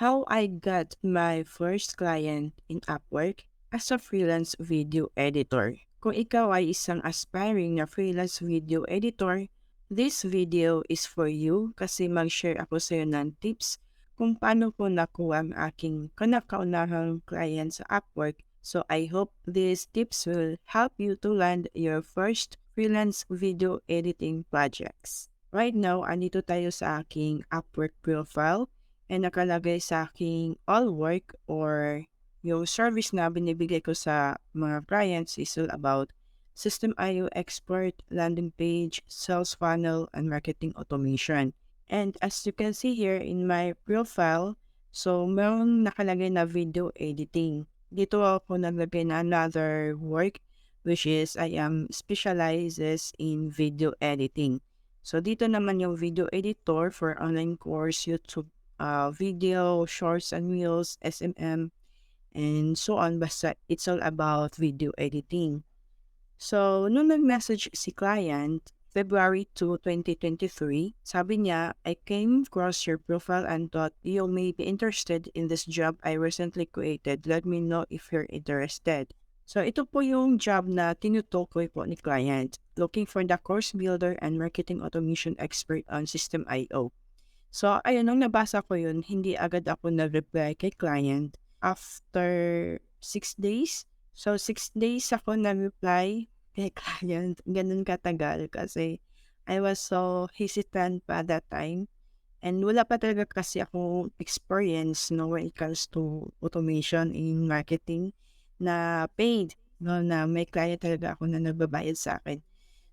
How I got my first client in Upwork as a freelance video editor. Kung ikaw ay isang aspiring na freelance video editor, this video is for you kasi mag-share ako sa iyo ng tips kung paano ko nakuha ang aking kanakaunahang client sa Upwork. So I hope these tips will help you to land your first freelance video editing projects. Right now, andito tayo sa aking Upwork profile and nakalagay sa aking all work or yung service na binibigay ko sa mga clients is all about system IO export, landing page, sales funnel, and marketing automation. And as you can see here in my profile, so meron nakalagay na video editing. Dito ako naglagay na another work which is I am specializes in video editing. So dito naman yung video editor for online course, YouTube video, shorts and reels, SMM, and so on. Basta it's all about video editing. So, nung nag-message si client, February 2, 2023, sabi niya, I came across your profile and thought you may be interested in this job I recently created. Let me know if you're interested. So, ito po yung job na tinutukoy po ni client, looking for the course builder and marketing automation expert on System IO. So, ayun, nung nabasa ko yun, hindi agad ako nag-reply kay client. After 6 days, so 6 days ako nag-reply kay client. Ganun katagal kasi I was so hesitant pa that time. And wala pa talaga kasi ako experience no, when it comes to automation in marketing na paid. No, na may client talaga ako na nagbabayad sa akin.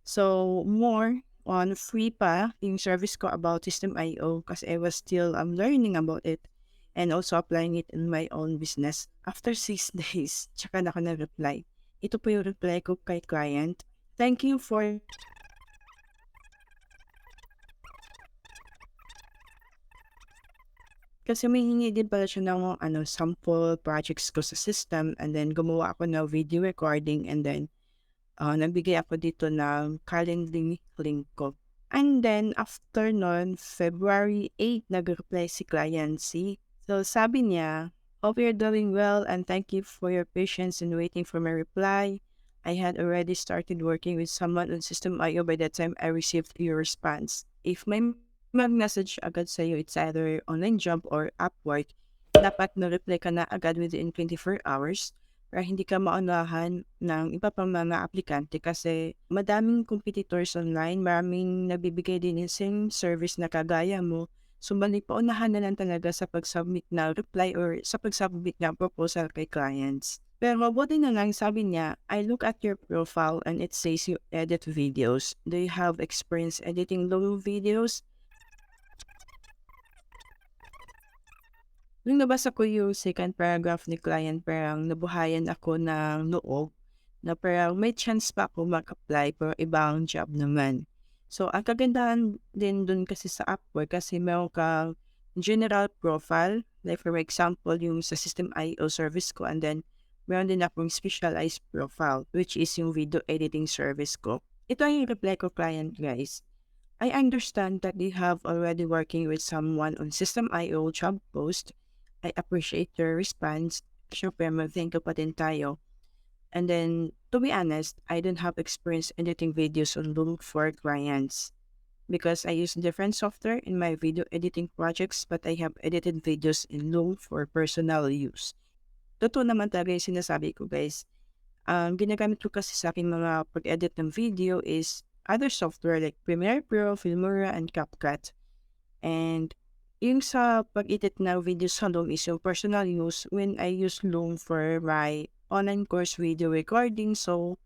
So, more on free pa yung service ko about System IO kasi I was still learning about it and also applying it in my own business. After 6 days, tsaka na ako na-reply. Ito po yung reply ko kay client. Thank you for kasi may hingi din pala siya ng sample projects ko sa system and then gumawa ako ng video recording and then nagbigay ako dito ng Calendly link ko. And then, after nun, February 8, nag-reply si client C. So, sabi niya, hope you're doing well and thank you for your patience in waiting for my reply. I had already started working with someone on System IO by the time I received your response. If may mag-message agad sa'yo, it's either online job or Upwork, dapat na-reply ka na agad within 24 hours para hindi ka maunahan ng iba pang mga aplikante kasi madaming competitors online, maraming nabibigay din yung same service na kagaya mo. So, paunahan na lang talaga sa pag-submit na reply or sa pag-submit na proposal kay clients. Pero buti na lang sabi niya, I look at your profile and it says you edit videos. Do you have experience editing long videos? Nung nabasa ko yung second paragraph ni client, parang nabuhayan ako ng loob na parang may chance pa ako mag-apply for ibang job naman. So, ang kagandahan din dun kasi sa Upwork kasi meron kang general profile, like for example, yung sa System IO service ko and then meron din akong specialized profile, which is yung video editing service ko. Ito ang yung reply ko client, guys. I understand that you have already working with someone on System IO job post. I appreciate your response. Siyempre, mag-thank you pa din tayo. And then, to be honest, I don't have experience editing videos on Loom for clients because I use different software in my video editing projects but I have edited videos in Loom for personal use. Totoo naman talaga yung sinasabi ko, guys. Ginagamit ko kasi sa aking mga pag-edit ng video is other software like Premiere Pro, Filmora, and CapCut. And yung sa pag-edit ng video sa Loom is yung personal use when I use Loom for my online course video recording. So,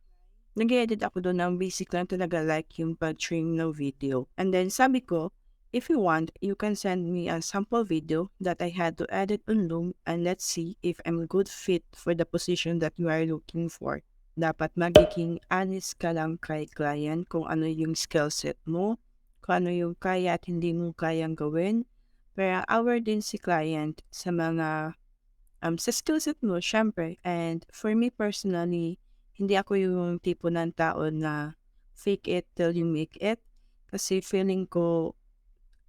nag-edit ako doon ng basic lang talaga like yung pag-trim ng video. And then sabi ko, if you want, you can send me a sample video that I had to edit on Loom and let's see if I'm a good fit for the position that you are looking for. Dapat magiging honest ka lang kay client kung ano yung skill set mo, kung ano yung kaya at hindi mo kayang gawin. Pero aware din si client sa mga sa skill set mo, syempre. And for me personally, hindi ako yung tipo ng tao na fake it till you make it. Kasi feeling ko,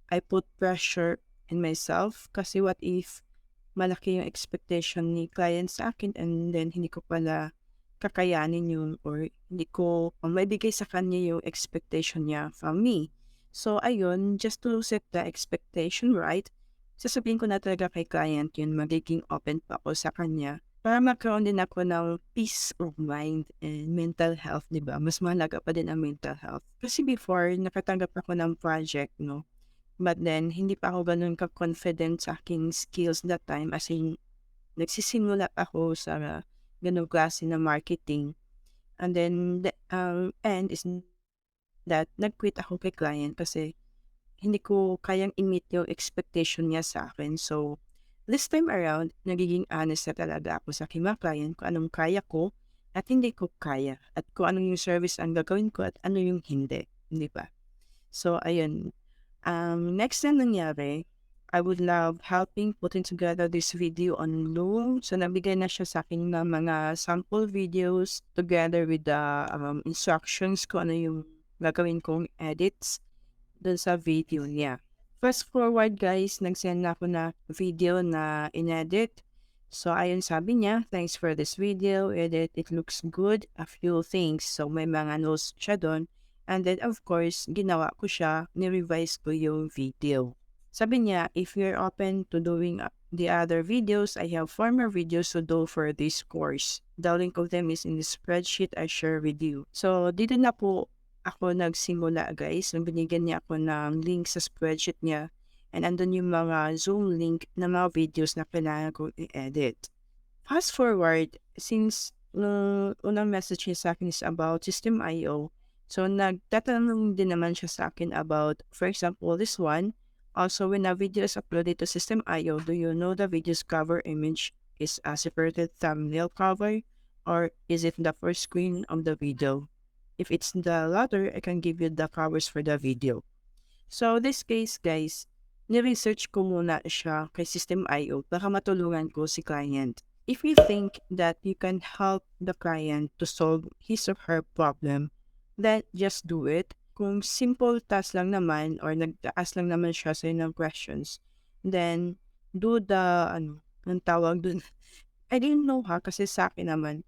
I put pressure in myself. Kasi what if malaki yung expectation ni client sa akin and then hindi ko pala kakayanin yun or hindi ko maibigay sa kanya yung expectation niya from me. So ayun, just to set the expectation right, sasabihin ko na talaga kay client yun, magiging open pa ako sa kanya para magkaroon din ako ng peace of mind and mental health, di ba? Mas mahalaga pa din ang mental health. Kasi before, nakatanggap ako ng project, no? But then, hindi pa ako ganun ka-confident sa aking skills that time. As in, nagsisimula ako sa ganung klase na marketing. And then, the end is that nag-quit ako kay client kasi hindi ko kayang i-meet yung expectation niya sa akin. So, this time around, nagiging honest na talaga ako sa aking mga client kung anong kaya ko at hindi ko kaya. At kung anong yung service ang gagawin ko at ano yung hindi. Hindi ba? So, ayun. Next na nangyari, I would love helping putting together this video on Loom. So, nabigay na siya sa akin ng mga sample videos together with the instructions kung ano yung gagawin kong edits dun sa video niya. Fast forward guys, nag-send na ako na video na inedit. So, ayun sabi niya, thanks for this video, edit, it looks good, a few things. So, may mga notes siya doon. And then, of course, ginawa ko siya, ni-revise ko yung video. Sabi niya, if you're open to doing the other videos, I have 4 more videos to do for this course. The link of them is in the spreadsheet I share with you. So, dito na po ako nagsimula guys. Nung binigyan niya ako ng link sa spreadsheet niya. And andun yung mga Zoom link na mga videos na kailangan ko i-edit. Fast forward, since unang message niya sa akin is about SYSTEME.io, so nagtatanong din naman siya sa akin about, for example, this one. Also, when a video is uploaded to SYSTEME.io, do you know the video's cover image is a separated thumbnail cover or is it the first screen of the video? If it's the latter, I can give you the covers for the video. So, this case, guys, ni-research ko muna siya kay SYSTEME.io para matulungan ko si client. If you think that you can help the client to solve his or her problem, then just do it. Kung simple task lang naman or nag-ask lang naman siya sa ng questions, then do the, ang tawag dun, I didn't know ha, kasi sa akin naman,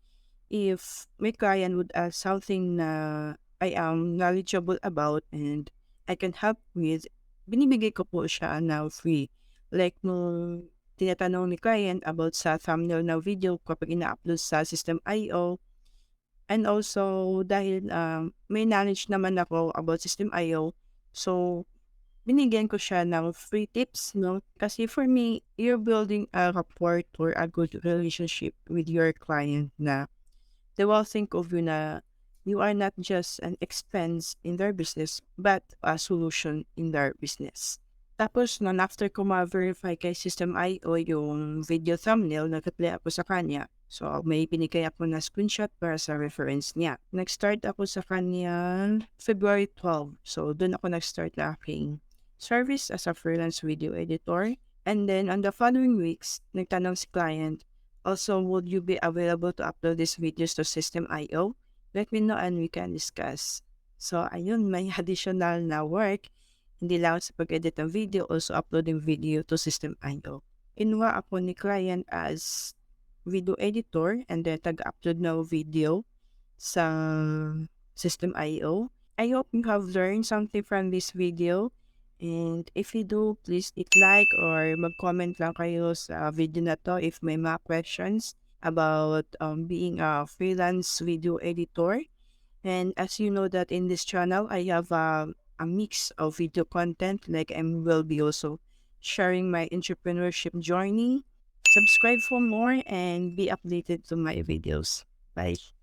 if my client would ask something na I am knowledgeable about and I can help with, binibigay ko po siya na free. Like nung tinatanong ni client about sa thumbnail na video kapag ina-upload sa System.io. And also, dahil may knowledge naman ako about System.io, so binigyan ko siya ng free tips, no? Kasi for me, you're building a rapport or a good relationship with your client na they will think of you na you are not just an expense in their business, but a solution in their business. Tapos, nun after ko ma-verify kay System.io yung video thumbnail, nag-apply ako sa kanya. So, may binigay ako na screenshot para sa reference niya. Nag-start ako sa kanya February 12. So, doon ako nag-start na aking service as a freelance video editor. And then, on the following weeks, nagtanong si client, also, would you be available to upload these videos to System.io? Let me know and we can discuss. So, ayun, may additional na work. Hindi lang sa pag-edit ng video, also uploading video to System.io. Inuha ako ni client as video editor and then tag-upload na video sa System.io. I hope you have learned something from this video. And if you do, please hit like or mag-comment lang kayo sa video na to if may mga questions about being a freelance video editor. And as you know that in this channel, I have a mix of video content, like I will be also sharing my entrepreneurship journey. Subscribe for more and be updated to my videos. Bye.